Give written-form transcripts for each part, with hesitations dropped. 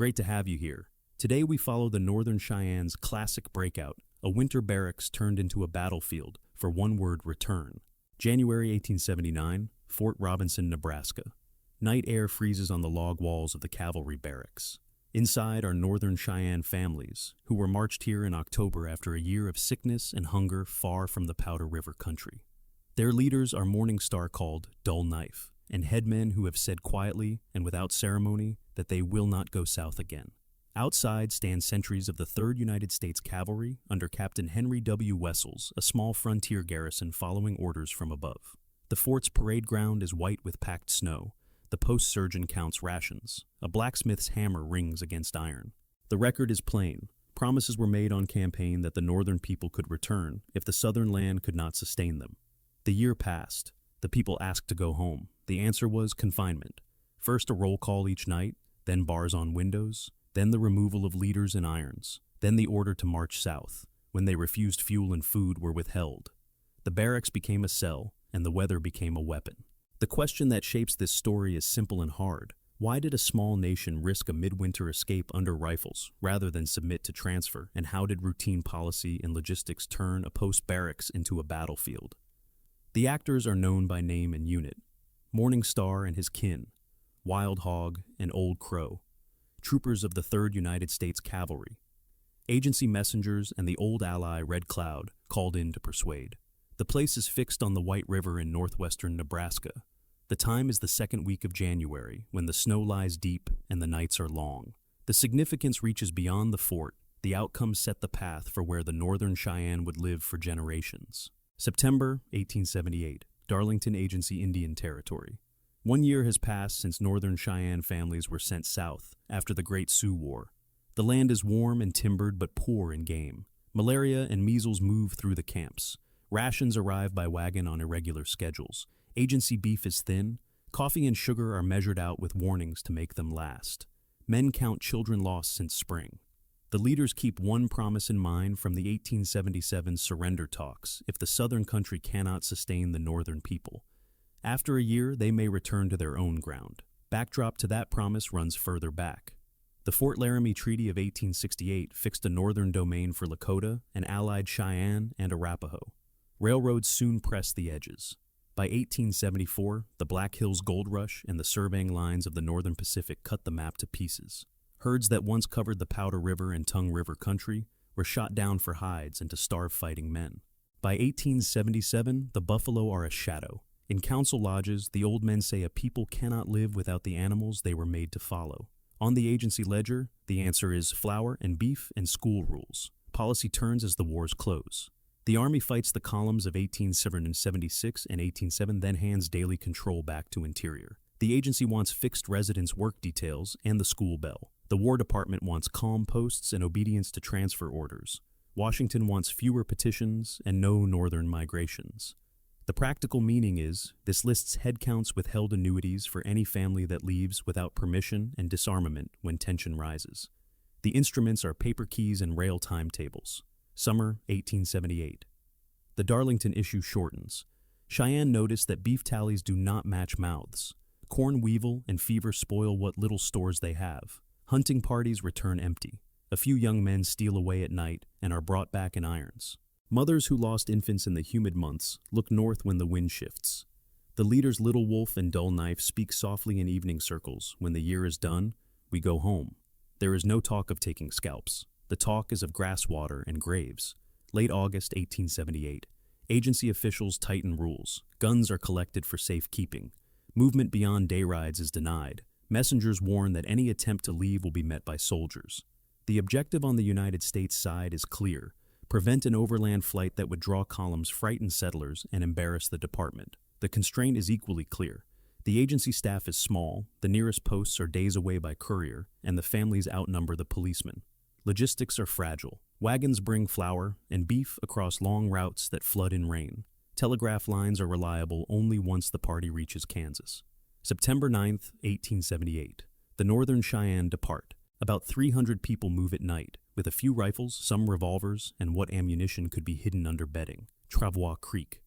Great to have you here. Today we follow the Northern Cheyenne's classic breakout, a winter barracks turned into a battlefield for one word: return. January 1879, Fort Robinson, Nebraska. Night air freezes on the log walls of the Cavalry barracks. Inside are Northern Cheyenne families, who were marched here in October after a year of sickness and hunger far from the Powder River country. Their leaders are Morning Star called Dull Knife, and headmen who have said quietly and without ceremony that they will not go south again. Outside stand sentries of the 3rd United States Cavalry under Captain Henry W. Wessels, a small frontier garrison following orders from above. The fort's parade ground is white with packed snow. The post surgeon counts rations. A blacksmith's hammer rings against iron. The record is plain. Promises were made on campaign that the northern people could return if the southern land could not sustain them. The year passed. The people asked to go home. The answer was confinement. First a roll call each night, then bars on windows, then the removal of leaders and irons, then the order to march south. When they refused fuel and food were withheld. The barracks became a cell, and the weather became a weapon. The question that shapes this story is simple and hard. Why did a small nation risk a midwinter escape under rifles rather than submit to transfer, and how did routine policy and logistics turn a post-barracks into a battlefield? The actors are known by name and unit: Morning Star and his kin, Wild Hog and Old Crow, troopers of the 3rd United States Cavalry, agency messengers and the old ally Red Cloud called in to persuade. The place is fixed on the White River in northwestern Nebraska. The time is the 2nd week of January, when the snow lies deep and the nights are long. The significance reaches beyond the fort. The outcome set the path for where the Northern Cheyenne would live for generations. September 1878, Darlington Agency, Indian Territory. 1 year has passed since Northern Cheyenne families were sent south after the Great Sioux War. The land is warm and timbered but poor in game. Malaria and measles move through the camps. Rations arrive by wagon on irregular schedules. Agency beef is thin. Coffee and sugar are measured out with warnings to make them last. Men count children lost since spring. The leaders keep one promise in mind from the 1877 surrender talks: if the southern country cannot sustain the northern people. After a year, they may return to their own ground. Backdrop to that promise runs further back. The Fort Laramie Treaty of 1868 fixed a northern domain for Lakota, an allied Cheyenne, and Arapaho. Railroads soon pressed the edges. By 1874, the Black Hills Gold Rush and the surveying lines of the Northern Pacific cut the map to pieces. Herds that once covered the Powder River and Tongue River country were shot down for hides and to starve fighting men. By 1877, the buffalo are a shadow. In council lodges, the old men say a people cannot live without the animals they were made to follow. On the agency ledger, the answer is flour and beef and school rules. Policy turns as the wars close. The Army fights the columns of 1876 and 1877, then hands daily control back to Interior. The agency wants fixed residence work details and the school bell. The War Department wants calm posts and obedience to transfer orders. Washington wants fewer petitions and no northern migrations. The practical meaning is, this lists headcounts withheld annuities for any family that leaves without permission and disarmament when tension rises. The instruments are paper keys and rail timetables. Summer 1878. The Darlington issue shortens. Cheyenne notice that beef tallies do not match mouths. Corn weevil and fever spoil what little stores they have. Hunting parties return empty. A few young men steal away at night and are brought back in irons. Mothers who lost infants in the humid months look north when the wind shifts. The leaders Little Wolf and Dull Knife speak softly in evening circles. When the year is done, we go home. There is no talk of taking scalps. The talk is of grass water and graves. Late August 1878. Agency officials tighten rules. Guns are collected for safekeeping. Movement beyond day rides is denied. Messengers warn that any attempt to leave will be met by soldiers. The objective on the United States side is clear: prevent an overland flight that would draw columns, frighten settlers, and embarrass the department. The constraint is equally clear. The agency staff is small, the nearest posts are days away by courier, and the families outnumber the policemen. Logistics are fragile. Wagons bring flour and beef across long routes that flood in rain. Telegraph lines are reliable only once the party reaches Kansas. September 9th, 1878. The Northern Cheyenne depart. About 300 people move at night, with a few rifles, some revolvers, and what ammunition could be hidden under bedding. Travois Creek.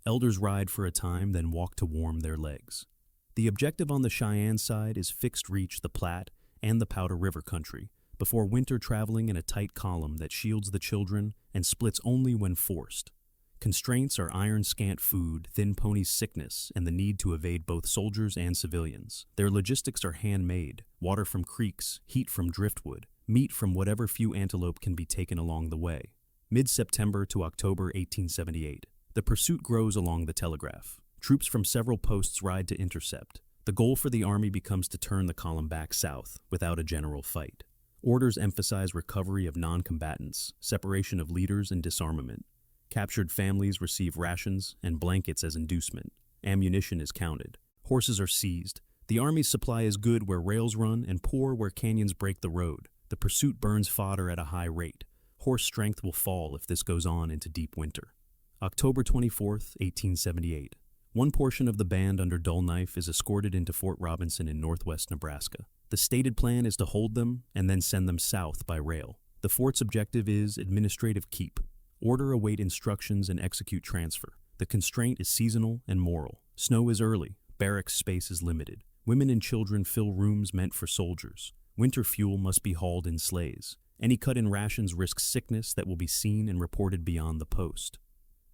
Elders ride for a time, then walk to warm their legs. The objective on the Cheyenne side is Fixed Reach, the Platte, and the Powder River country, before winter traveling in a tight column that shields the children and splits only when forced. Constraints are iron-scant food, thin ponies' sickness, and the need to evade both soldiers and civilians. Their logistics are handmade: water from creeks, heat from driftwood, meat from whatever few antelope can be taken along the way. Mid-September to October 1878. The pursuit grows along the telegraph. Troops from several posts ride to intercept. The goal for the Army becomes to turn the column back south without a general fight. Orders emphasize recovery of non-combatants, separation of leaders, and disarmament. Captured families receive rations and blankets as inducement. Ammunition is counted. Horses are seized. The Army's supply is good where rails run and poor where canyons break the road. The pursuit burns fodder at a high rate. Horse strength will fall if this goes on into deep winter. October 24th, 1878. One portion of the band under Dull Knife is escorted into Fort Robinson in northwest Nebraska. The stated plan is to hold them and then send them south by rail. The fort's objective is administrative keep. Order, await instructions, and execute transfer. The constraint is seasonal and moral. Snow is early. Barracks space is limited. Women and children fill rooms meant for soldiers. Winter fuel must be hauled in sleighs. Any cut in rations risks sickness that will be seen and reported beyond the post.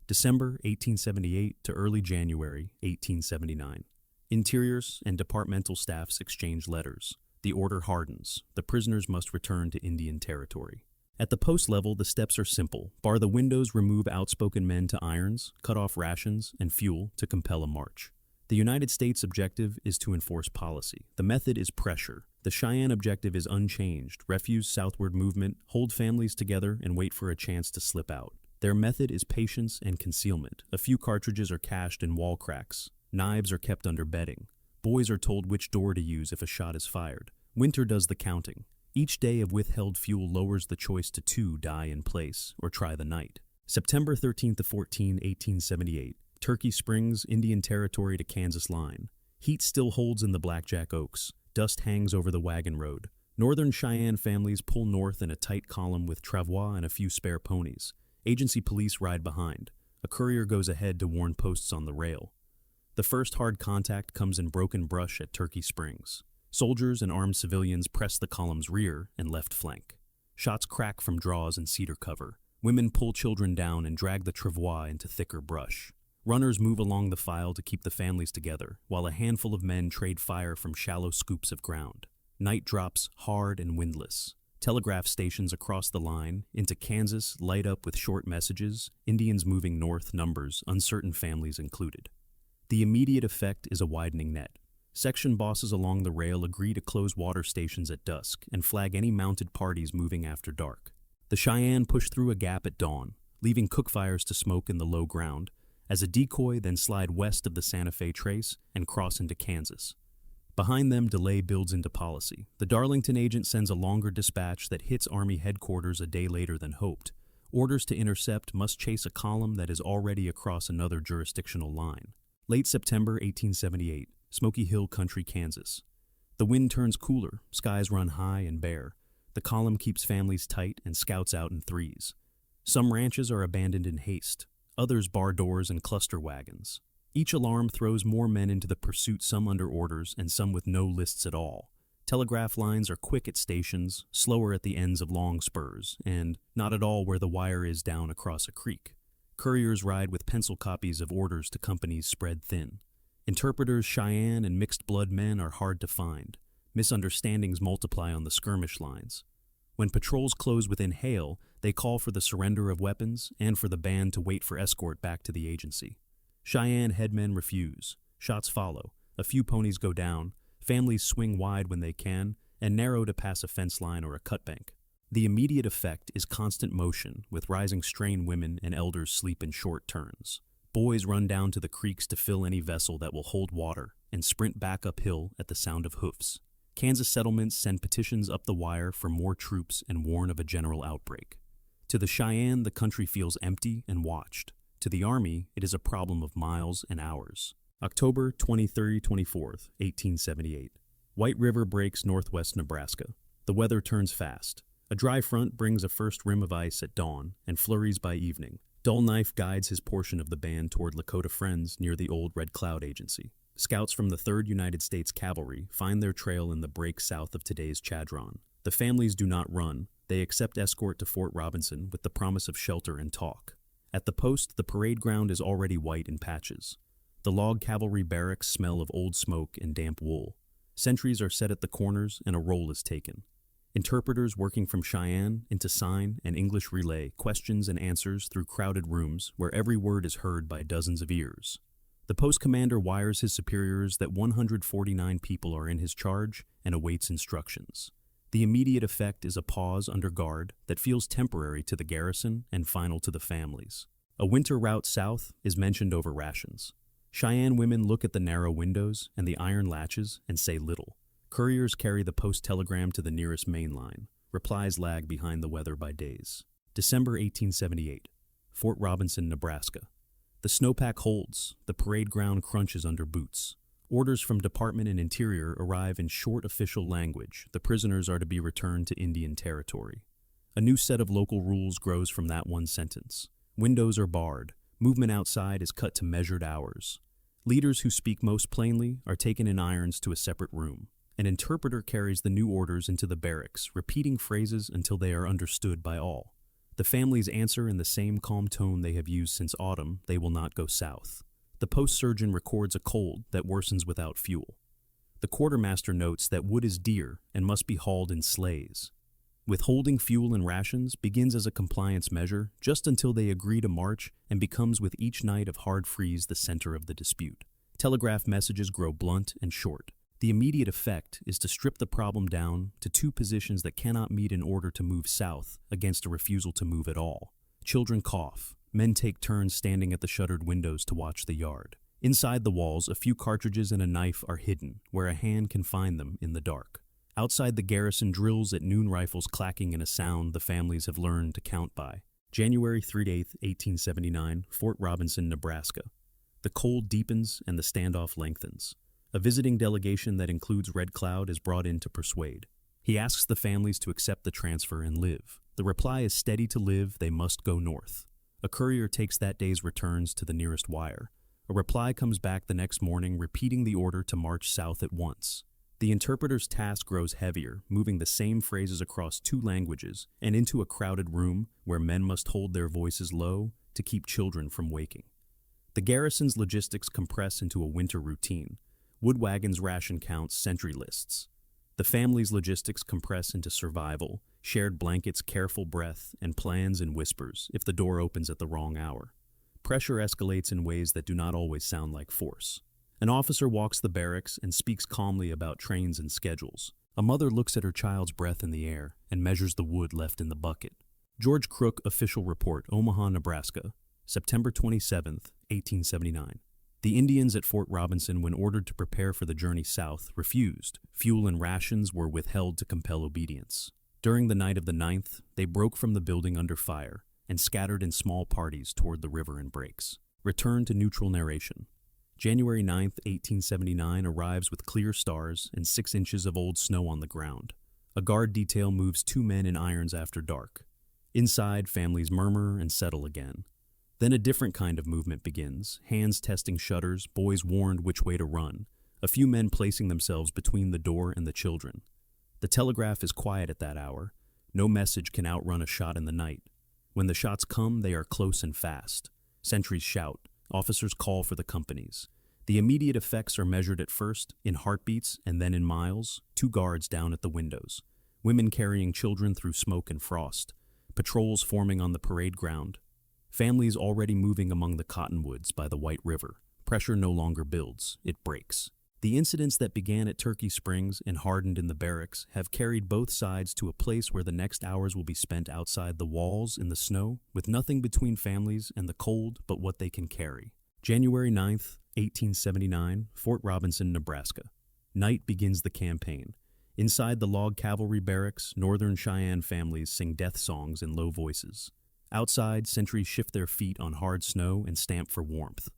December 1878 to early January 1879. Interiors and departmental staffs exchange letters. The order hardens. The prisoners must return to Indian territory. At the post level, the steps are simple. Bar the windows, remove outspoken men to irons, cut off rations and fuel to compel a march. The United States objective is to enforce policy. The method is pressure. The Cheyenne objective is unchanged: refuse southward movement, hold families together, and wait for a chance to slip out. Their method is patience and concealment. A few cartridges are cached in wall cracks. Knives are kept under bedding. Boys are told which door to use if a shot is fired. Winter does the counting. Each day of withheld fuel lowers the choice to 2 die in place or try the night. September 13 to 14, 1878. Turkey Springs, Indian Territory to Kansas line. Heat still holds in the Blackjack Oaks. Dust hangs over the wagon road. Northern Cheyenne families pull north in a tight column with travois and a few spare ponies. Agency police ride behind. A courier goes ahead to warn posts on the rail. The first hard contact comes in broken brush at Turkey Springs. Soldiers and armed civilians press the column's rear and left flank. Shots crack from draws and cedar cover. Women pull children down and drag the travois into thicker brush. Runners move along the file to keep the families together, while a handful of men trade fire from shallow scoops of ground. Night drops hard and windless. Telegraph stations across the line into Kansas light up with short messages, Indians moving north numbers, uncertain families included. The immediate effect is a widening net. Section bosses along the rail agree to close water stations at dusk and flag any mounted parties moving after dark. The Cheyenne push through a gap at dawn, leaving cook fires to smoke in the low ground, as a decoy then slide west of the Santa Fe Trace and cross into Kansas. Behind them, delay builds into policy. The Darlington agent sends a longer dispatch that hits Army headquarters a day later than hoped. Orders to intercept must chase a column that is already across another jurisdictional line. Late September 1878. Smoky Hill Country, Kansas. The wind turns cooler, skies run high and bare. The column keeps families tight and scouts out in threes. Some ranches are abandoned in haste. Others bar doors and cluster wagons. Each alarm throws more men into the pursuit, some under orders and some with no lists at all. Telegraph lines are quick at stations, slower at the ends of long spurs, and not at all where the wire is down across a creek. Couriers ride with pencil copies of orders to companies spread thin. Interpreters, Cheyenne, and mixed-blood men are hard to find. Misunderstandings multiply on the skirmish lines. When patrols close within hail, they call for the surrender of weapons and for the band to wait for escort back to the agency. Cheyenne headmen refuse. Shots follow. A few ponies go down. Families swing wide when they can and narrow to pass a fence line or a cutbank. The immediate effect is constant motion, with rising strain. Women and elders sleep in short turns. Boys run down to the creeks to fill any vessel that will hold water and sprint back uphill at the sound of hoofs. Kansas settlements send petitions up the wire for more troops and warn of a general outbreak. To the Cheyenne, the country feels empty and watched. To the Army, it is a problem of miles and hours. October 23-24, 1878. White River breaks northwest Nebraska. The weather turns fast. A dry front brings a first rim of ice at dawn and flurries by evening. Dull Knife guides his portion of the band toward Lakota Friends near the old Red Cloud Agency. Scouts from the 3rd United States Cavalry find their trail in the break south of today's Chadron. The families do not run. They accept escort to Fort Robinson with the promise of shelter and talk. At the post, the parade ground is already white in patches. The log cavalry barracks smell of old smoke and damp wool. Sentries are set at the corners and a roll is taken. Interpreters working from Cheyenne into sign and English relay questions and answers through crowded rooms where every word is heard by dozens of ears. The post commander wires his superiors that 149 people are in his charge and awaits instructions. The immediate effect is a pause under guard that feels temporary to the garrison and final to the families. A winter route south is mentioned over rations. Cheyenne women look at the narrow windows and the iron latches and say little. Couriers carry the post telegram to the nearest main line. Replies lag behind the weather by days. December 1878. Fort Robinson, Nebraska. The snowpack holds. The parade ground crunches under boots. Orders from Department and Interior arrive in short official language. The prisoners are to be returned to Indian Territory. A new set of local rules grows from that one sentence. Windows are barred. Movement outside is cut to measured hours. Leaders who speak most plainly are taken in irons to a separate room. An interpreter carries the new orders into the barracks, repeating phrases until they are understood by all. The families answer in the same calm tone they have used since autumn: they will not go south. The post surgeon records a cold that worsens without fuel. The quartermaster notes that wood is dear and must be hauled in sleighs. Withholding fuel and rations begins as a compliance measure just until they agree to march and becomes with each night of hard freeze the center of the dispute. Telegraph messages grow blunt and short. The immediate effect is to strip the problem down to two positions that cannot meet in order to move south against a refusal to move at all. Children cough. Men take turns standing at the shuttered windows to watch the yard. Inside the walls, a few cartridges and a knife are hidden, where a hand can find them in the dark. Outside the garrison, drills at noon rifles clacking in a sound the families have learned to count by. January 3-8, 1879, Fort Robinson, Nebraska. The cold deepens and the standoff lengthens. A visiting delegation that includes Red Cloud is brought in to persuade. He asks the families to accept the transfer and live. The reply is steady: to live, they must go north. A courier takes that day's returns to the nearest wire. A reply comes back the next morning repeating the order to march south at once. The interpreter's task grows heavier, moving the same phrases across two languages and into a crowded room where men must hold their voices low to keep children from waking. The garrison's logistics compress into a winter routine. Wood wagons, ration counts, sentry lists. The family's logistics compress into survival, shared blankets, careful breath, and plans in whispers if the door opens at the wrong hour. Pressure escalates in ways that do not always sound like force. An officer walks the barracks and speaks calmly about trains and schedules. A mother looks at her child's breath in the air and measures the wood left in the bucket. George Crook Official Report, Omaha, Nebraska, September 27, 1879. The Indians at Fort Robinson, when ordered to prepare for the journey south, refused. Fuel and rations were withheld to compel obedience. During the night of the 9th, they broke from the building under fire and scattered in small parties toward the river and breaks. Return to neutral narration. January 9, 1879 arrives with clear stars and 6 inches of old snow on the ground. A guard detail moves 2 men in irons after dark. Inside, families murmur and settle again. Then a different kind of movement begins, hands testing shutters, boys warned which way to run, a few men placing themselves between the door and the children. The telegraph is quiet at that hour. No message can outrun a shot in the night. When the shots come, they are close and fast. Sentries shout. Officers call for the companies. The immediate effects are measured at first in heartbeats and then in miles. 2 guards down at the windows. Women carrying children through smoke and frost. Patrols forming on the parade ground. Families already moving among the cottonwoods by the White River. Pressure no longer builds, it breaks. The incidents that began at Turkey Springs and hardened in the barracks have carried both sides to a place where the next hours will be spent outside the walls in the snow, with nothing between families and the cold but what they can carry. January 9th, 1879, Fort Robinson, Nebraska. Night begins the campaign. Inside the log cavalry barracks, Northern Cheyenne families sing death songs in low voices. Outside, sentries shift their feet on hard snow and stamp for warmth.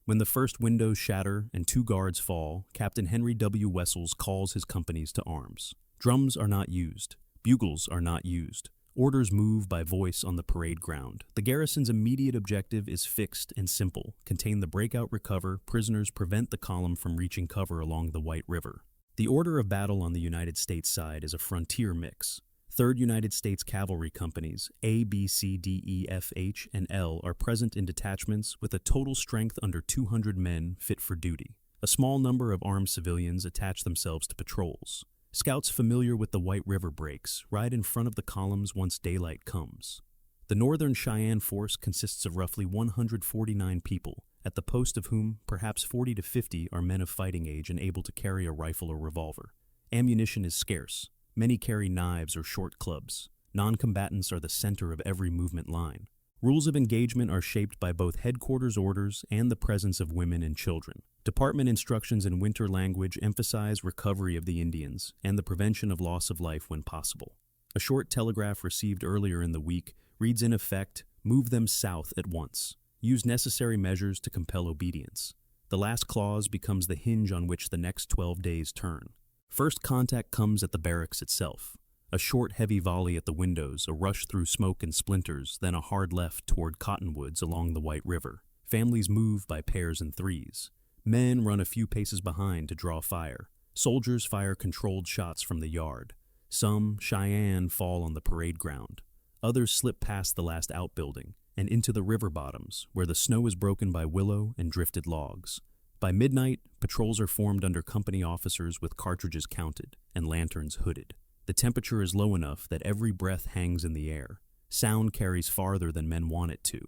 When the first windows shatter and 2 guards fall, Captain Henry W. Wessels calls his companies to arms. Drums are not used. Bugles are not used. Orders move by voice on the parade ground. The garrison's immediate objective is fixed and simple: contain the breakout, recover prisoners, prevent the column from reaching cover along the White River. The order of battle on the United States side is a frontier mix. 3rd United States Cavalry Companies, A, B, C, D, E, F, H, and L, are present in detachments with a total strength under 200 men fit for duty. A small number of armed civilians attach themselves to patrols. Scouts familiar with the White River breaks ride in front of the columns once daylight comes. The Northern Cheyenne force consists of roughly 149 people, at the post of whom perhaps 40 to 50 are men of fighting age and able to carry a rifle or revolver. Ammunition is scarce. Many carry knives or short clubs. Non-combatants are the center of every movement line. Rules of engagement are shaped by both headquarters orders and the presence of women and children. Department instructions in winter language emphasize recovery of the Indians and the prevention of loss of life when possible. A short telegraph received earlier in the week reads in effect, "Move them south at once. Use necessary measures to compel obedience." The last clause becomes the hinge on which the next 12 days turn. First contact comes at the barracks itself. A short, heavy volley at the windows, a rush through smoke and splinters, then a hard left toward cottonwoods along the White River. Families move by pairs and threes. Men run a few paces behind to draw fire. Soldiers fire controlled shots from the yard. Some Cheyenne fall on the parade ground. Others slip past the last outbuilding and into the river bottoms, where the snow is broken by willow and drifted logs. By midnight, patrols are formed under company officers with cartridges counted and lanterns hooded. The temperature is low enough that every breath hangs in the air. Sound carries farther than men want it to.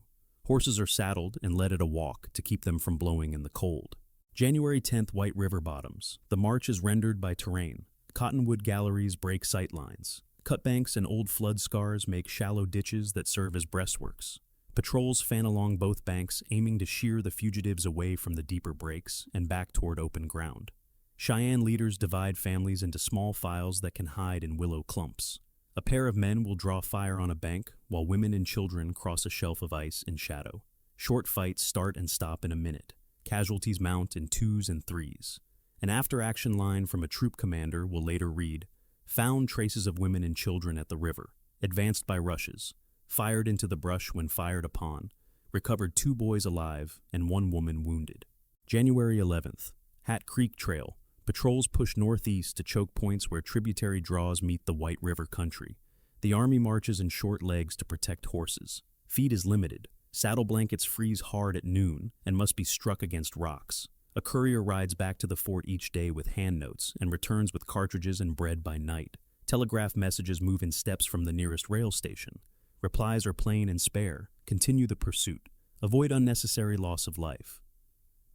Horses are saddled and led at a walk to keep them from blowing in the cold. January 10th, White River bottoms. The march is rendered by terrain. Cottonwood galleries break sight lines. Cutbanks and old flood scars make shallow ditches that serve as breastworks. Patrols fan along both banks, aiming to shear the fugitives away from the deeper breaks and back toward open ground. Cheyenne leaders divide families into small files that can hide in willow clumps. A pair of men will draw fire on a bank, while women and children cross a shelf of ice in shadow. Short fights start and stop in a minute. Casualties mount in 2s and 3s. An after-action line from a troop commander will later read, "Found traces of women and children at the river. Advanced by rushes. Fired into the brush when fired upon. Recovered 2 boys alive and 1 woman wounded." January 11th. Hat Creek Trail. Patrols push northeast to choke points where tributary draws meet the White River country. The Army marches in short legs to protect horses. Feed is limited. Saddle blankets freeze hard at noon and must be struck against rocks. A courier rides back to the fort each day with hand notes and returns with cartridges and bread by night. Telegraph messages move in steps from the nearest rail station. Replies are plain and spare. Continue the pursuit. Avoid unnecessary loss of life.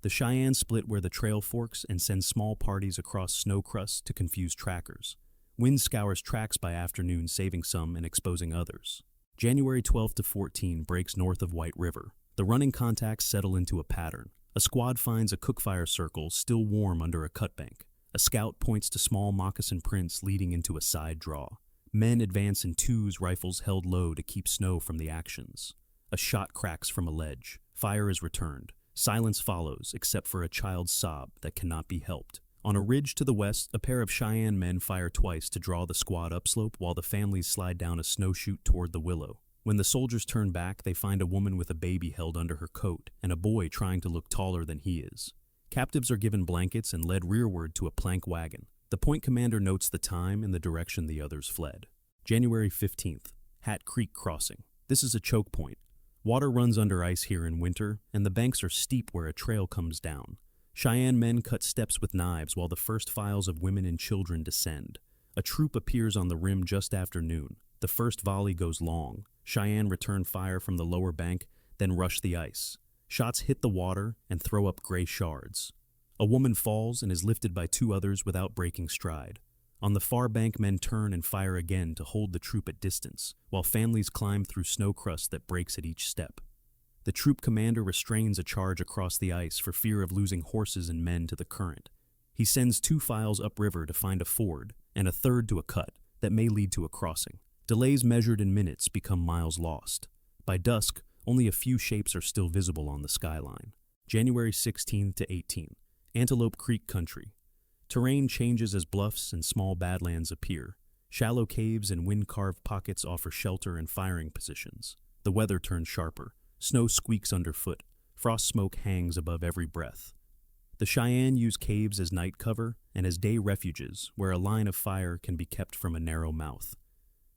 The Cheyenne split where the trail forks and send small parties across snow crusts to confuse trackers. Wind scours tracks by afternoon, saving some and exposing others. January 12 to 14 breaks north of White River. The running contacts settle into a pattern. A squad finds a cookfire circle still warm under a cutbank. A scout points to small moccasin prints leading into a side draw. Men advance in 2s, rifles held low to keep snow from the actions. A shot cracks from a ledge. Fire is returned. Silence follows, except for a child's sob that cannot be helped. On a ridge to the west, a pair of Cheyenne men fire twice to draw the squad upslope while the families slide down a snowshoot toward the willow. When the soldiers turn back, they find a woman with a baby held under her coat and a boy trying to look taller than he is. Captives are given blankets and led rearward to a plank wagon. The point commander notes the time and the direction the others fled. January 15th, Hat Creek Crossing. This is a choke point. Water runs under ice here in winter, and the banks are steep where a trail comes down. Cheyenne men cut steps with knives while the first files of women and children descend. A troop appears on the rim just after noon. The first volley goes long. Cheyenne return fire from the lower bank, then rush the ice. Shots hit the water and throw up gray shards. A woman falls and is lifted by 2 others without breaking stride. On the far bank, men turn and fire again to hold the troop at distance, while families climb through snow crust that breaks at each step. The troop commander restrains a charge across the ice for fear of losing horses and men to the current. He sends 2 files upriver to find a ford, and a third to a cut that may lead to a crossing. Delays measured in minutes become miles lost. By dusk, only a few shapes are still visible on the skyline. January 16 to 18. Antelope Creek Country. Terrain changes as bluffs and small badlands appear. Shallow caves and wind-carved pockets offer shelter and firing positions. The weather turns sharper. Snow squeaks underfoot. Frost smoke hangs above every breath. The Cheyenne use caves as night cover and as day refuges where a line of fire can be kept from a narrow mouth.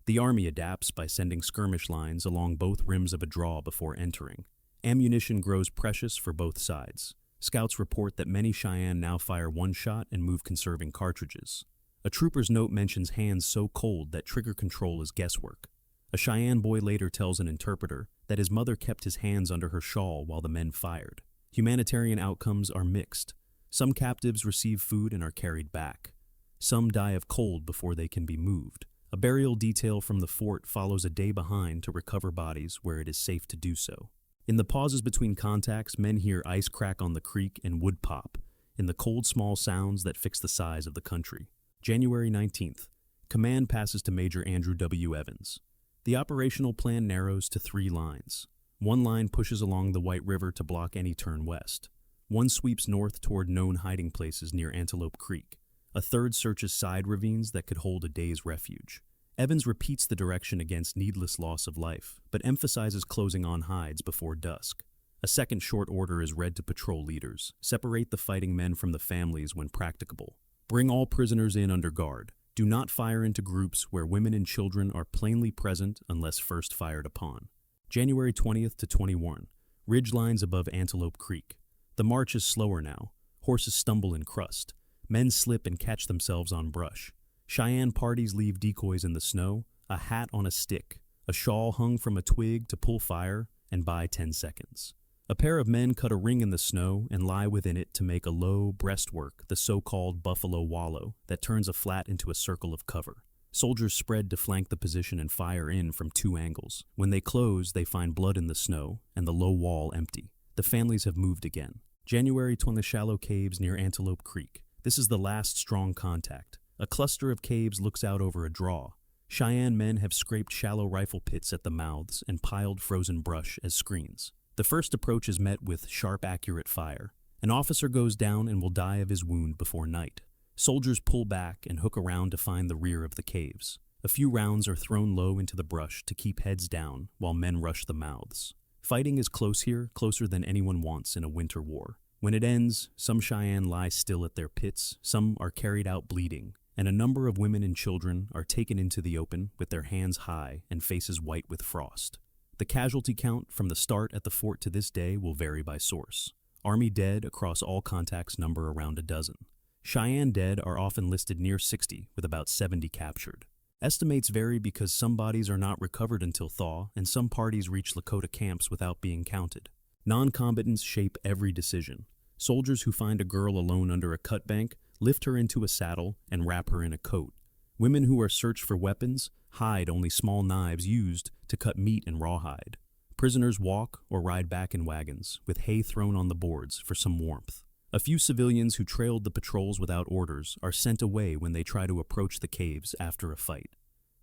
The Army adapts by sending skirmish lines along both rims of a draw before entering. Ammunition grows precious for both sides. Scouts report that many Cheyenne now fire one shot and move conserving cartridges. A trooper's note mentions hands so cold that trigger control is guesswork. A Cheyenne boy later tells an interpreter that his mother kept his hands under her shawl while the men fired. Humanitarian outcomes are mixed. Some captives receive food and are carried back. Some die of cold before they can be moved. A burial detail from the fort follows a day behind to recover bodies where it is safe to do so. In the pauses between contacts, men hear ice crack on the creek and wood pop, in the cold small sounds that fix the size of the country. January 19th. Command passes to Major Andrew W. Evans. The operational plan narrows to 3 lines. One line pushes along the White River to block any turn west. One sweeps north toward known hiding places near Antelope Creek. A third searches side ravines that could hold a day's refuge. Evans repeats the direction against needless loss of life, but emphasizes closing on hides before dusk. A second short order is read to patrol leaders. Separate the fighting men from the families when practicable. Bring all prisoners in under guard. Do not fire into groups where women and children are plainly present unless first fired upon. January 20th to 21. Ridge lines above Antelope Creek. The march is slower now. Horses stumble in crust. Men slip and catch themselves on brush. Cheyenne parties leave decoys in the snow, a hat on a stick, a shawl hung from a twig to pull fire and buy 10 seconds. A pair of men cut a ring in the snow and lie within it to make a low breastwork, the so-called buffalo wallow, that turns a flat into a circle of cover. Soldiers spread to flank the position and fire in from 2 angles. When they close, they find blood in the snow and the low wall empty. The families have moved again. January 20, shallow caves near Antelope Creek. This is the last strong contact. A cluster of caves looks out over a draw. Cheyenne men have scraped shallow rifle pits at the mouths and piled frozen brush as screens. The first approach is met with sharp, accurate fire. An officer goes down and will die of his wound before night. Soldiers pull back and hook around to find the rear of the caves. A few rounds are thrown low into the brush to keep heads down while men rush the mouths. Fighting is close here, closer than anyone wants in a winter war. When it ends, some Cheyenne lie still at their pits, some are carried out bleeding, and a number of women and children are taken into the open with their hands high and faces white with frost. The casualty count from the start at the fort to this day will vary by source. Army dead across all contacts number around a dozen. Cheyenne dead are often listed near 60, with about 70 captured. Estimates vary because some bodies are not recovered until thaw, and some parties reach Lakota camps without being counted. Non-combatants shape every decision. Soldiers who find a girl alone under a cutbank lift her into a saddle and wrap her in a coat. Women who are searched for weapons hide only small knives used to cut meat and rawhide. Prisoners walk or ride back in wagons, with hay thrown on the boards for some warmth. A few civilians who trailed the patrols without orders are sent away when they try to approach the caves after a fight.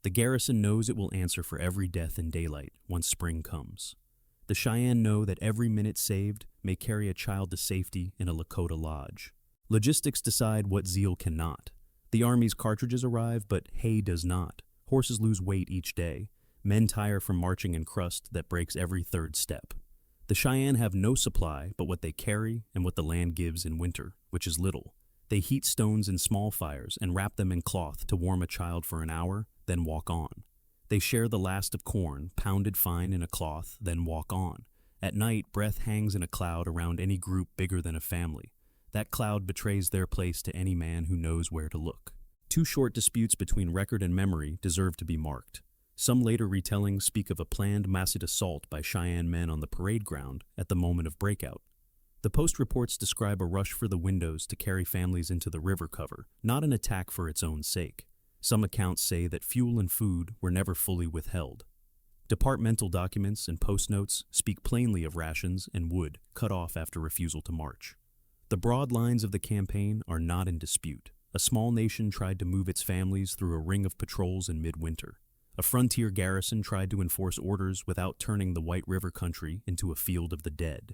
The garrison knows it will answer for every death in daylight once spring comes. The Cheyenne know that every minute saved may carry a child to safety in a Lakota lodge. Logistics decide what zeal cannot. The Army's cartridges arrive, but hay does not. Horses lose weight each day. Men tire from marching in crust that breaks every third step. The Cheyenne have no supply but what they carry and what the land gives in winter, which is little. They heat stones in small fires and wrap them in cloth to warm a child for an hour, then walk on. They share the last of corn, pounded fine in a cloth, then walk on. At night, breath hangs in a cloud around any group bigger than a family. That cloud betrays their place to any man who knows where to look. 2 short disputes between record and memory deserve to be marked. Some later retellings speak of a planned massive assault by Cheyenne men on the parade ground at the moment of breakout. The Post reports describe a rush for the windows to carry families into the river cover, not an attack for its own sake. Some accounts say that fuel and food were never fully withheld. Departmental documents and post notes speak plainly of rations and wood cut off after refusal to march. The broad lines of the campaign are not in dispute. A small nation tried to move its families through a ring of patrols in midwinter. A frontier garrison tried to enforce orders without turning the White River country into a field of the dead.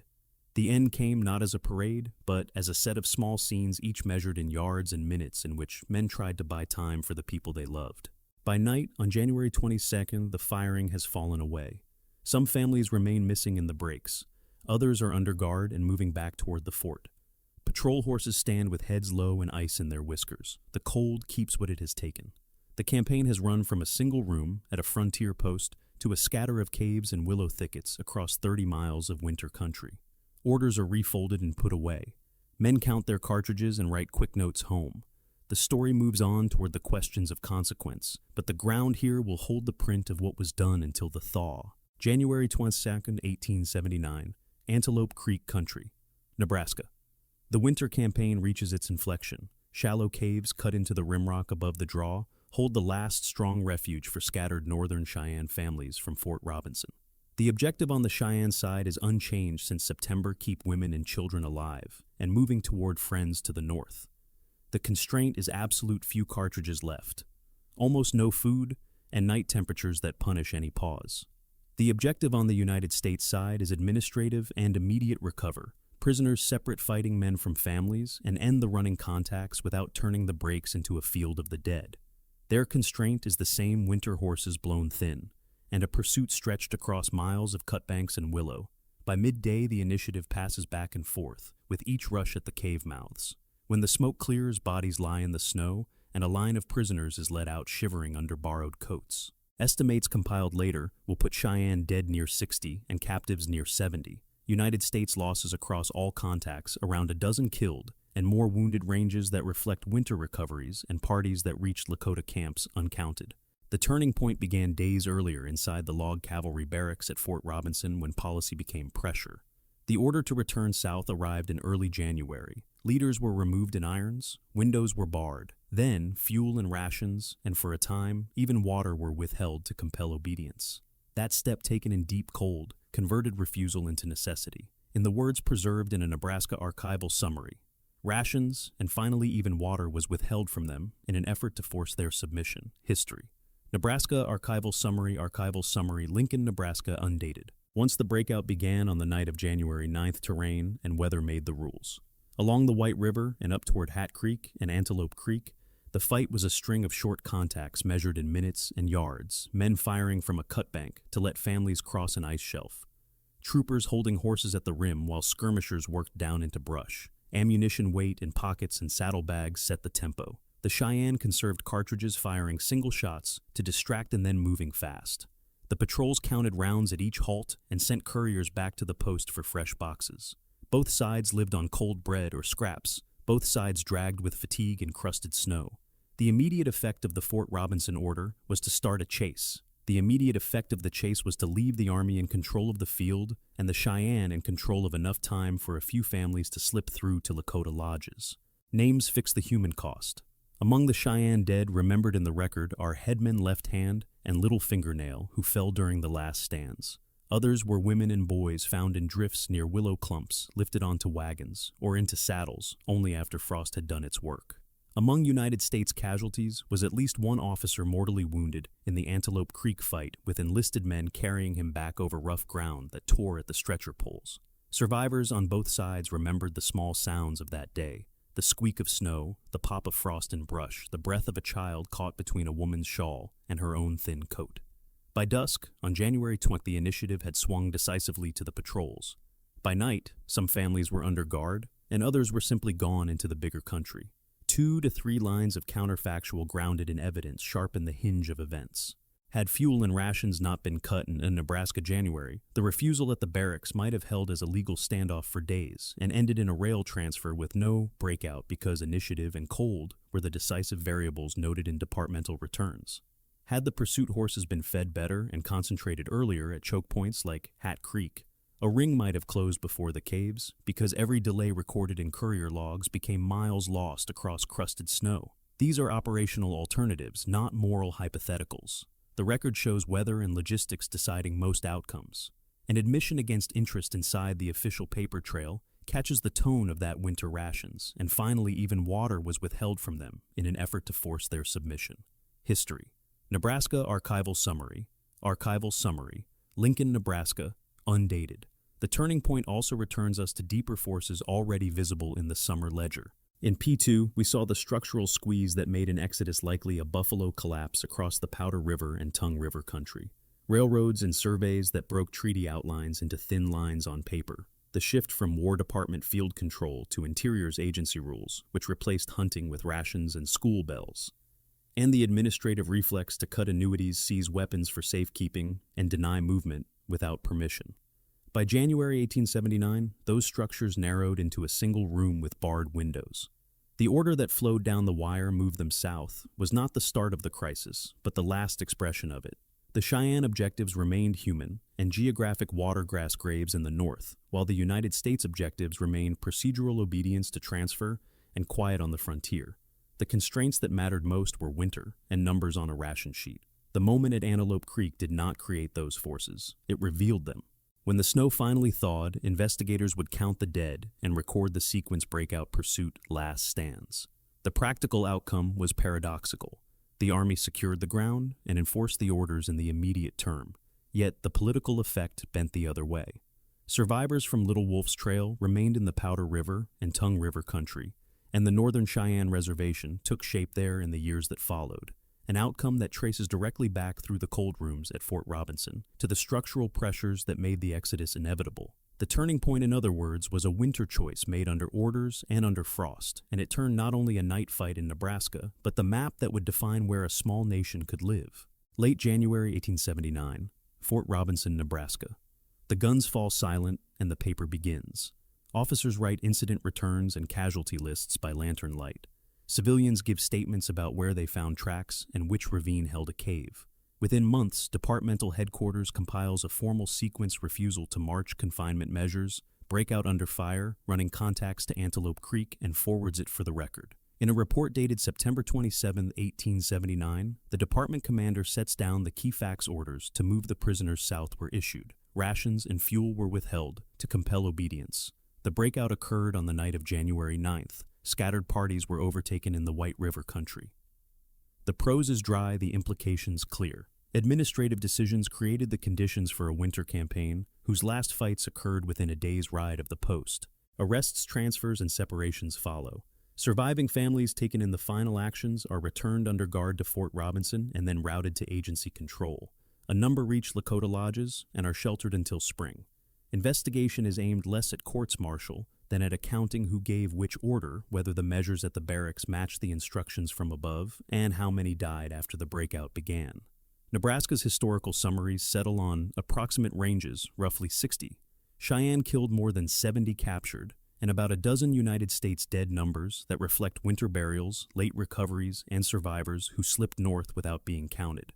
The end came not as a parade, but as a set of small scenes each measured in yards and minutes in which men tried to buy time for the people they loved. By night, on January 22nd, the firing has fallen away. Some families remain missing in the breaks. Others are under guard and moving back toward the fort. Patrol horses stand with heads low and ice in their whiskers. The cold keeps what it has taken. The campaign has run from a single room at a frontier post to a scatter of caves and willow thickets across 30 miles of winter country. Orders are refolded and put away. Men count their cartridges and write quick notes home. The story moves on toward the questions of consequence, but the ground here will hold the print of what was done until the thaw. January 22nd, 1879, Antelope Creek Country, Nebraska. The winter campaign reaches its inflection. Shallow caves cut into the rimrock above the draw hold the last strong refuge for scattered Northern Cheyenne families from Fort Robinson. The objective on the Cheyenne side is unchanged since September: keep women and children alive, and moving toward friends to the north. The constraint is absolute few cartridges left, almost no food, and night temperatures that punish any pause. The objective on the United States side is administrative and immediate: recover prisoners, separate fighting men from families, and end the running contacts without turning the breaks into a field of the dead. Their constraint is the same: winter horses blown thin, and a pursuit stretched across miles of cutbanks and willow. By midday, the initiative passes back and forth, with each rush at the cave mouths. When the smoke clears, bodies lie in the snow, and a line of prisoners is led out shivering under borrowed coats. Estimates compiled later will put Cheyenne dead near 60 and captives near 70. United States losses across all contacts around a dozen killed, and more wounded ranges that reflect winter recoveries and parties that reached Lakota camps uncounted. The turning point began days earlier inside the log cavalry barracks at Fort Robinson when policy became pressure. The order to return south arrived in early January. Leaders were removed in irons, windows were barred. Then, fuel and rations, and for a time, even water were withheld to compel obedience. That step, taken in deep cold, converted refusal into necessity. In the words preserved in a Nebraska archival summary, rations, and finally even water, was withheld from them in an effort to force their submission. History. Nebraska Archival Summary, Lincoln, Nebraska, undated. Once the breakout began on the night of January 9th, terrain and weather made the rules. Along the White River and up toward Hat Creek and Antelope Creek, the fight was a string of short contacts measured in minutes and yards, men firing from a cutbank to let families cross an ice shelf. Troopers holding horses at the rim while skirmishers worked down into brush. Ammunition weight in pockets and saddlebags set the tempo. The Cheyenne conserved cartridges, firing single shots to distract and then moving fast. The patrols counted rounds at each halt and sent couriers back to the post for fresh boxes. Both sides lived on cold bread or scraps, both sides dragged with fatigue and crusted snow. The immediate effect of the Fort Robinson order was to start a chase. The immediate effect of the chase was to leave the Army in control of the field and the Cheyenne in control of enough time for a few families to slip through to Lakota lodges. Names fix the human cost. Among the Cheyenne dead remembered in the record are Headman Left Hand and Little Fingernail, who fell during the last stands. Others were women and boys found in drifts near willow clumps, lifted onto wagons, or into saddles, only after frost had done its work. Among United States casualties was at least one officer mortally wounded in the Antelope Creek fight, with enlisted men carrying him back over rough ground that tore at the stretcher poles. Survivors on both sides remembered the small sounds of that day: the squeak of snow, the pop of frost and brush, the breath of a child caught between a woman's shawl and her own thin coat. By dusk, on January 20th, the initiative had swung decisively to the patrols. By night, some families were under guard, and others were simply gone into the bigger country. 2 to 3 lines of counterfactual grounded in evidence sharpened the hinge of events. Had fuel and rations not been cut in a Nebraska January, the refusal at the barracks might have held as a legal standoff for days and ended in a rail transfer with no breakout, because initiative and cold were the decisive variables noted in departmental returns. Had the pursuit horses been fed better and concentrated earlier at choke points like Hat Creek, a ring might have closed before the caves, because every delay recorded in courier logs became miles lost across crusted snow. These are operational alternatives, not moral hypotheticals. The record shows weather and logistics deciding most outcomes. An admission against interest inside the official paper trail catches the tone of that winter rations, and finally even water was withheld from them in an effort to force their submission. History. Nebraska Archival Summary, Lincoln, Nebraska, undated. The turning point also returns us to deeper forces already visible in the summer ledger. In P2, we saw the structural squeeze that made an exodus likely a buffalo collapse across the Powder River and Tongue River country. Railroads and surveys that broke treaty outlines into thin lines on paper. The shift from War Department field control to Interior's agency rules, which replaced hunting with rations and school bells. And the administrative reflex to cut annuities, seize weapons for safekeeping, and deny movement without permission. By January 1879, those structures narrowed into a single room with barred windows. The order that flowed down the wire moved them south was not the start of the crisis, but the last expression of it. The Cheyenne objectives remained human and geographic watergrass graves in the north, while the United States objectives remained procedural obedience to transfer and quiet on the frontier. The constraints that mattered most were winter and numbers on a ration sheet. The moment at Antelope Creek did not create those forces, it revealed them. When the snow finally thawed, investigators would count the dead and record the sequence breakout pursuit last stands. The practical outcome was paradoxical. The Army secured the ground and enforced the orders in the immediate term, yet the political effect bent the other way. Survivors from Little Wolf's Trail remained in the Powder River and Tongue River country, and the Northern Cheyenne Reservation took shape there in the years that followed, an outcome that traces directly back through the cold rooms at Fort Robinson to the structural pressures that made the exodus inevitable. The turning point, in other words, was a winter choice made under orders and under frost, and it turned not only a night fight in Nebraska, but the map that would define where a small nation could live. Late January 1879, Fort Robinson, Nebraska. The guns fall silent and the paper begins. Officers write incident returns and casualty lists by lantern light. Civilians give statements about where they found tracks and which ravine held a cave. Within months, departmental headquarters compiles a formal sequence refusal to march confinement measures, breakout under fire, running contacts to Antelope Creek, and forwards it for the record. In a report dated September 27, 1879, the department commander sets down the key facts orders to move the prisoners south were issued. Rations and fuel were withheld to compel obedience. The breakout occurred on the night of January 9th. Scattered parties were overtaken in the White River country. The prose is dry, the implications clear. Administrative decisions created the conditions for a winter campaign, whose last fights occurred within a day's ride of the post. Arrests, transfers, and separations follow. Surviving families taken in the final actions are returned under guard to Fort Robinson and then routed to agency control. A number reach Lakota lodges and are sheltered until spring. Investigation is aimed less at courts-martial than at accounting who gave which order, whether the measures at the barracks matched the instructions from above, and how many died after the breakout began. Nebraska's historical summaries settle on approximate ranges, roughly 60. Cheyenne killed more than 70 captured, and about a dozen United States dead numbers that reflect winter burials, late recoveries, and survivors who slipped north without being counted.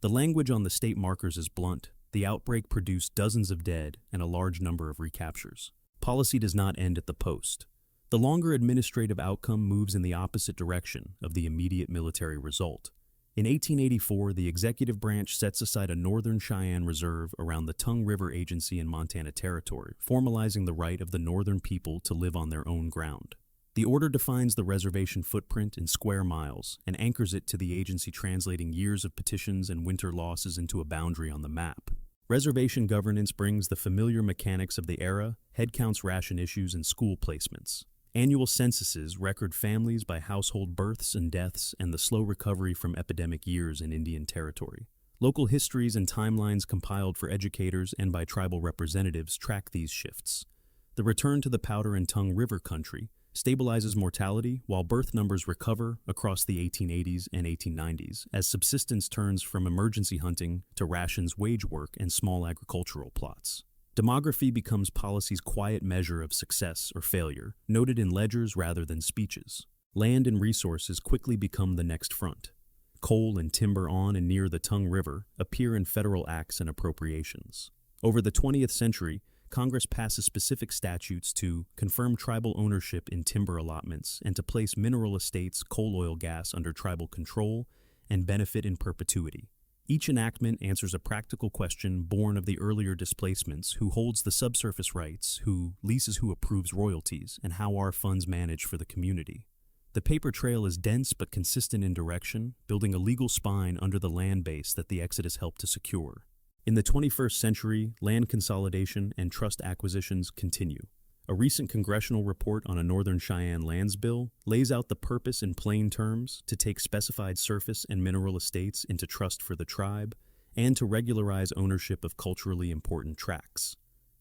The language on the state markers is blunt. The outbreak produced dozens of dead and a large number of recaptures. Policy does not end at the post. The longer administrative outcome moves in the opposite direction of the immediate military result. In 1884, the executive branch sets aside a Northern Cheyenne reserve around the Tongue River Agency in Montana Territory, formalizing the right of the northern people to live on their own ground. The order defines the reservation footprint in square miles and anchors it to the agency, translating years of petitions and winter losses into a boundary on the map. Reservation governance brings the familiar mechanics of the era, head counts, ration issues, and school placements. Annual censuses record families by household births and deaths and the slow recovery from epidemic years in Indian Territory. Local histories and timelines compiled for educators and by tribal representatives track these shifts. The return to the Powder and Tongue River country stabilizes mortality while birth numbers recover across the 1880s and 1890s as subsistence turns from emergency hunting to rations, wage work, and small agricultural plots. Demography becomes policy's quiet measure of success or failure, noted in ledgers rather than speeches. Land and resources quickly become the next front. Coal and timber on and near the Tongue River appear in federal acts and appropriations. Over the 20th century, Congress passes specific statutes to confirm tribal ownership in timber allotments and to place mineral estates, coal, oil, gas under tribal control and benefit in perpetuity. Each enactment answers a practical question born of the earlier displacements: who holds the subsurface rights, who leases, who approves royalties, and how are funds managed for the community. The paper trail is dense but consistent in direction, building a legal spine under the land base that the Exodus helped to secure. In the 21st century, land consolidation and trust acquisitions continue. A recent congressional report on a Northern Cheyenne lands bill lays out the purpose in plain terms to take specified surface and mineral estates into trust for the tribe and to regularize ownership of culturally important tracts.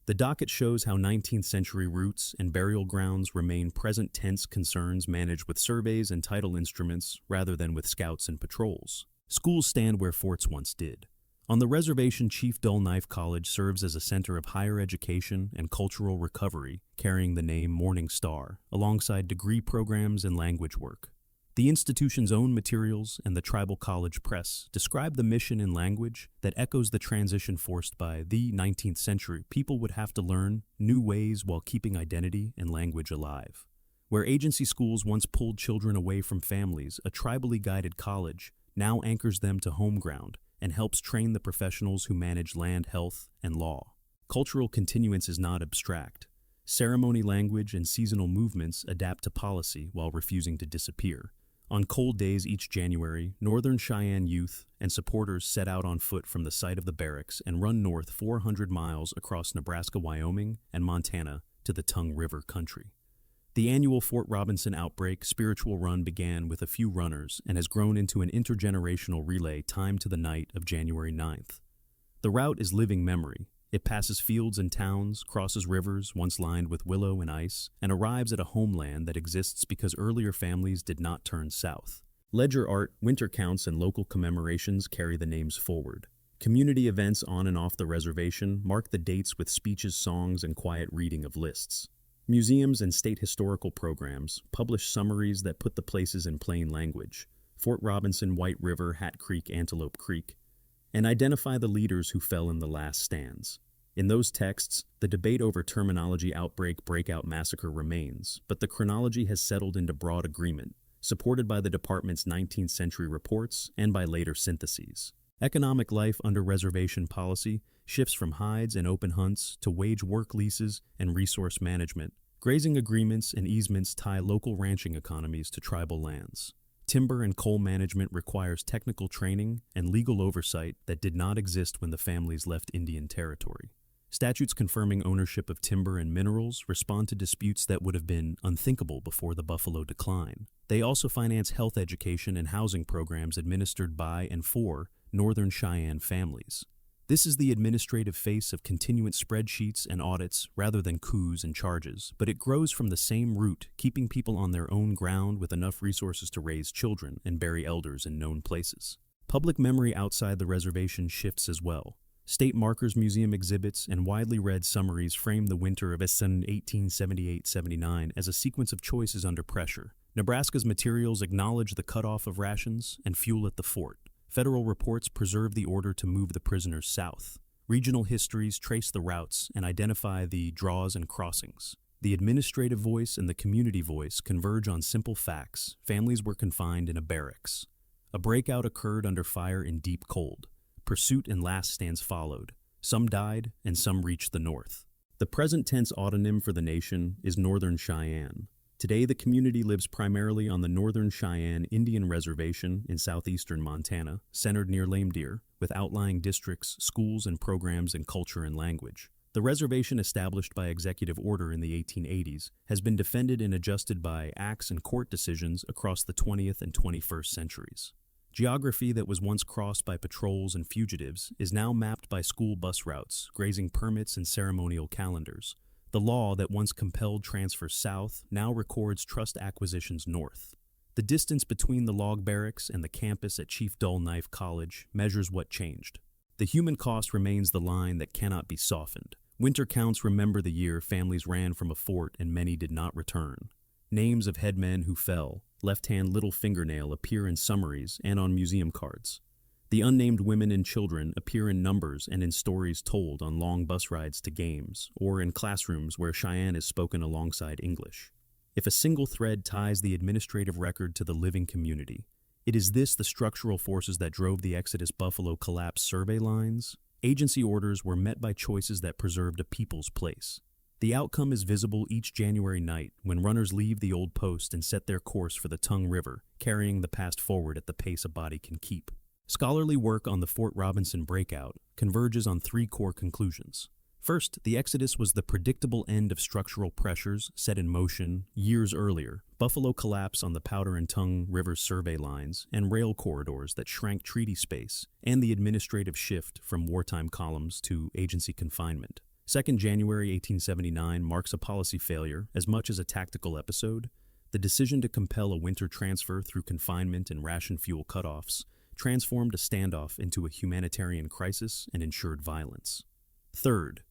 The docket shows how 19th century roots and burial grounds remain present tense concerns managed with surveys and title instruments rather than with scouts and patrols. Schools stand where forts once did. On the reservation, Chief Dull Knife College serves as a center of higher education and cultural recovery, carrying the name Morning Star, alongside degree programs and language work. The institution's own materials and the Tribal College Press describe the mission in language that echoes the transition forced by the 19th century. People would have to learn new ways while keeping identity and language alive. Where agency schools once pulled children away from families, a tribally guided college now anchors them to home ground and helps train the professionals who manage land, health, and law. Cultural continuance is not abstract. Ceremony language and seasonal movements adapt to policy while refusing to disappear. On cold days each January, Northern Cheyenne youth and supporters set out on foot from the site of the barracks and run north 400 miles across Nebraska, Wyoming, and Montana to the Tongue River country. The annual Fort Robinson Outbreak spiritual run began with a few runners and has grown into an intergenerational relay timed to the night of January 9th. The route is living memory. It passes fields and towns, crosses rivers once lined with willow and ice, and arrives at a homeland that exists because earlier families did not turn south. Ledger art, winter counts, and local commemorations carry the names forward. Community events on and off the reservation mark the dates with speeches, songs, and quiet reading of lists. Museums and state historical programs publish summaries that put the places in plain language: Fort Robinson, White River, Hat Creek, Antelope Creek, and identify the leaders who fell in the last stands. In those texts, the debate over terminology outbreak, breakout, massacre remains, but the chronology has settled into broad agreement, supported by the department's 19th century reports and by later syntheses. Economic life under reservation policy shifts from hides and open hunts to wage work leases and resource management. Grazing agreements and easements tie local ranching economies to tribal lands. Timber and coal management requires technical training and legal oversight that did not exist when the families left Indian Territory. Statutes confirming ownership of timber and minerals respond to disputes that would have been unthinkable before the Buffalo decline. They also finance health education and housing programs administered by and for Northern Cheyenne families. This is the administrative face of continuance spreadsheets and audits rather than coups and charges, but it grows from the same root, keeping people on their own ground with enough resources to raise children and bury elders in known places. Public memory outside the reservation shifts as well. State markers, museum exhibits, and widely read summaries frame the winter of 1878-79 as a sequence of choices under pressure. Nebraska's materials acknowledge the cutoff of rations and fuel at the fort. Federal reports preserve the order to move the prisoners south. Regional histories trace the routes and identify the draws and crossings. The administrative voice and the community voice converge on simple facts. Families were confined in a barracks. A breakout occurred under fire in deep cold. Pursuit and last stands followed. Some died and some reached the north. The present tense autonym for the nation is Northern Cheyenne. Today, the community lives primarily on the Northern Cheyenne Indian Reservation in southeastern Montana, centered near Lame Deer, with outlying districts, schools, and programs in culture and language. The reservation, established by executive order in the 1880s, has been defended and adjusted by acts and court decisions across the 20th and 21st centuries. Geography that was once crossed by patrols and fugitives is now mapped by school bus routes, grazing permits, and ceremonial calendars. The law that once compelled transfer south now records trust acquisitions north. The distance between the log barracks and the campus at Chief Dull Knife College measures what changed. The human cost remains the line that cannot be softened. Winter counts remember the year families ran from a fort and many did not return. Names of headmen who fell, left-hand little fingernail, appear in summaries and on museum cards. The unnamed women and children appear in numbers and in stories told on long bus rides to games, or in classrooms where Cheyenne is spoken alongside English. If a single thread ties the administrative record to the living community, it is this the structural forces that drove the Exodus Buffalo collapse survey lines. Agency orders were met by choices that preserved a people's place. The outcome is visible each January night when runners leave the old post and set their course for the Tongue River, carrying the past forward at the pace a body can keep. Scholarly work on the Fort Robinson breakout converges on three core conclusions. First, the Exodus was the predictable end of structural pressures set in motion years earlier. Buffalo collapse on the Powder and Tongue River survey lines and rail corridors that shrank treaty space, and the administrative shift from wartime columns to agency confinement. 2nd January 1879 marks a policy failure as much as a tactical episode. The decision to compel a winter transfer through confinement and ration fuel cutoffs transformed a standoff into a humanitarian crisis and ensured violence. Third,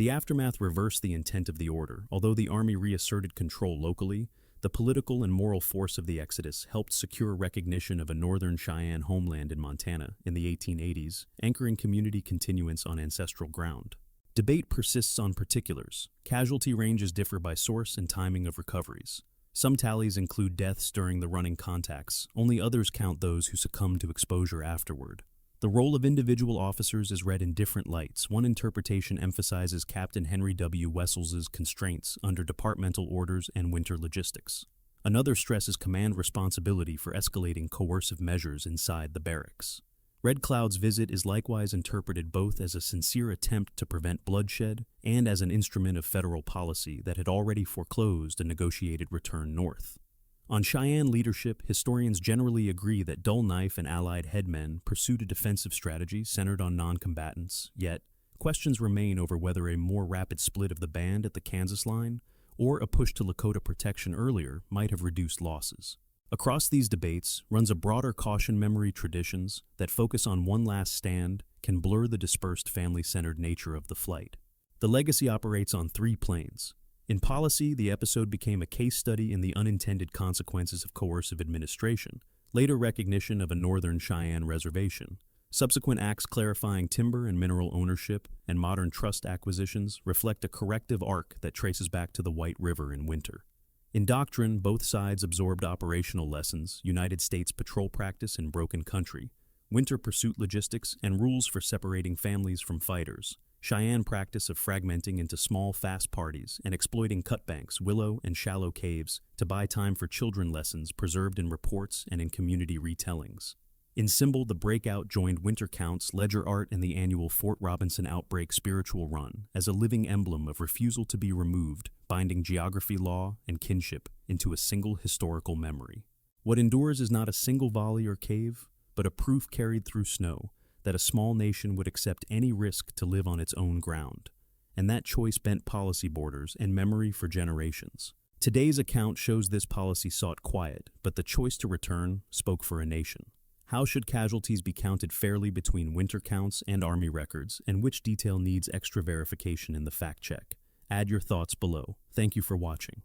the aftermath reversed the intent of the order. Although the Army reasserted control locally, the political and moral force of the Exodus helped secure recognition of a Northern Cheyenne homeland in Montana in the 1880s, anchoring community continuance on ancestral ground. Debate persists on particulars. Casualty ranges differ by source and timing of recoveries. Some tallies include deaths during the running contacts, only others count those who succumbed to exposure afterward. The role of individual officers is read in different lights. One interpretation emphasizes Captain Henry W. Wessel's constraints under departmental orders and winter logistics. Another stresses command responsibility for escalating coercive measures inside the barracks. Red Cloud's visit is likewise interpreted both as a sincere attempt to prevent bloodshed and as an instrument of federal policy that had already foreclosed a negotiated return north. On Cheyenne leadership, historians generally agree that Dull Knife and allied headmen pursued a defensive strategy centered on non-combatants, yet questions remain over whether a more rapid split of the band at the Kansas line or a push to Lakota protection earlier might have reduced losses. Across these debates runs a broader caution memory traditions that focus on one last stand can blur the dispersed family-centered nature of the flight. The legacy operates on three planes. In policy, the episode became a case study in the unintended consequences of coercive administration, later recognition of a Northern Cheyenne reservation. Subsequent acts clarifying timber and mineral ownership and modern trust acquisitions reflect a corrective arc that traces back to the White River in winter. In doctrine, both sides absorbed operational lessons, United States patrol practice in broken country, winter pursuit logistics, and rules for separating families from fighters. Cheyenne practice of fragmenting into small, fast parties and exploiting cutbanks, willow, and shallow caves to buy time for children lessons preserved in reports and in community retellings. In symbol, the breakout joined winter counts, ledger art, and the annual Fort Robinson outbreak spiritual run as a living emblem of refusal to be removed, binding geography, law, and kinship into a single historical memory. What endures is not a single volley or cave, but a proof carried through snow that a small nation would accept any risk to live on its own ground, and that choice bent policy borders and memory for generations. Today's account shows this policy sought quiet, but the choice to return spoke for a nation. How should casualties be counted fairly between winter counts and Army records, and which detail needs extra verification in the fact check? Add your thoughts below. Thank you for watching.